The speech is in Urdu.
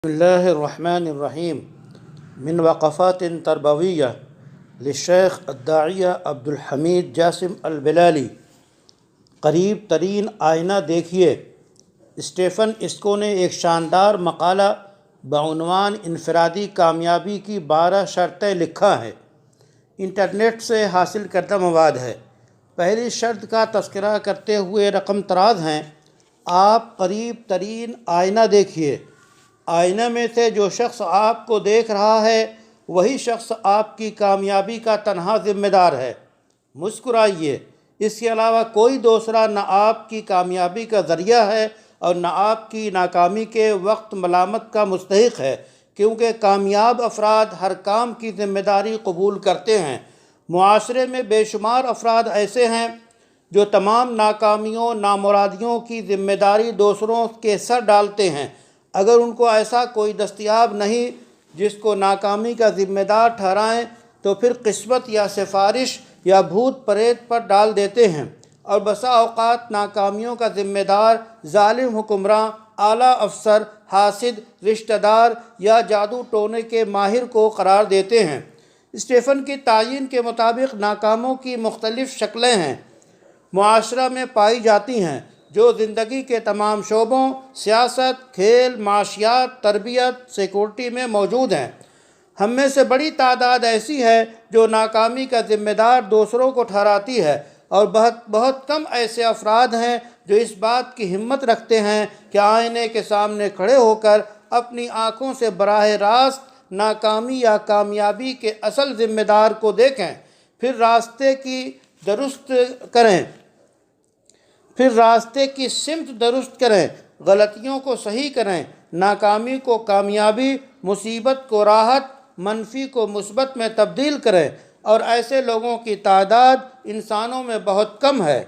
بسم اللہ الرحمن الرحیم من وقفات تربویہ للشیخ الداعیہ عبدالحمید جاسم البلالی۔ قریب ترین آئینہ دیکھیے۔ اسٹیفن اسکو نے ایک شاندار مقالہ بعنوان انفرادی کامیابی کی 12 شرطیں لکھا ہے۔ انٹرنیٹ سے حاصل کردہ مواد ہے۔ پہلی شرط کا تذکرہ کرتے ہوئے رقم طراز ہیں: آپ قریب ترین آئینہ دیکھیے۔ آئینہ میں سے جو شخص آپ کو دیکھ رہا ہے وہی شخص آپ کی کامیابی کا تنہا ذمہ دار ہے۔ مسکرائیے، اس کے علاوہ کوئی دوسرا نہ آپ کی کامیابی کا ذریعہ ہے اور نہ آپ کی ناکامی کے وقت ملامت کا مستحق ہے، کیونکہ کامیاب افراد ہر کام کی ذمہ داری قبول کرتے ہیں۔ معاشرے میں بے شمار افراد ایسے ہیں جو تمام ناکامیوں نامرادیوں کی ذمہ داری دوسروں کے سر ڈالتے ہیں۔ اگر ان کو ایسا کوئی دستیاب نہیں جس کو ناکامی کا ذمہ دار ٹھہرائیں تو پھر قسمت یا سفارش یا بھوت پریت پر ڈال دیتے ہیں، اور بسا اوقات ناکامیوں کا ذمہ دار ظالم حکمراں، اعلیٰ افسر، حاسد، رشتہ دار یا جادو ٹونے کے ماہر کو قرار دیتے ہیں۔ اسٹیفن کی تعیین کے مطابق ناکاموں کی مختلف شکلیں ہیں معاشرہ میں پائی جاتی ہیں، جو زندگی کے تمام شعبوں، سیاست، کھیل، معاشیات، تربیت، سیکورٹی میں موجود ہیں۔ ہم میں سے بڑی تعداد ایسی ہے جو ناکامی کا ذمہ دار دوسروں کو ٹھہراتی ہے، اور بہت کم ایسے افراد ہیں جو اس بات کی ہمت رکھتے ہیں کہ آئینے کے سامنے کھڑے ہو کر اپنی آنکھوں سے براہ راست ناکامی یا کامیابی کے اصل ذمہ دار کو دیکھیں، پھر راستے کی سمت درست کریں، غلطیوں کو صحیح کریں، ناکامی کو کامیابی، مصیبت کو راحت، منفی کو مثبت میں تبدیل کریں، اور ایسے لوگوں کی تعداد انسانوں میں بہت کم ہے۔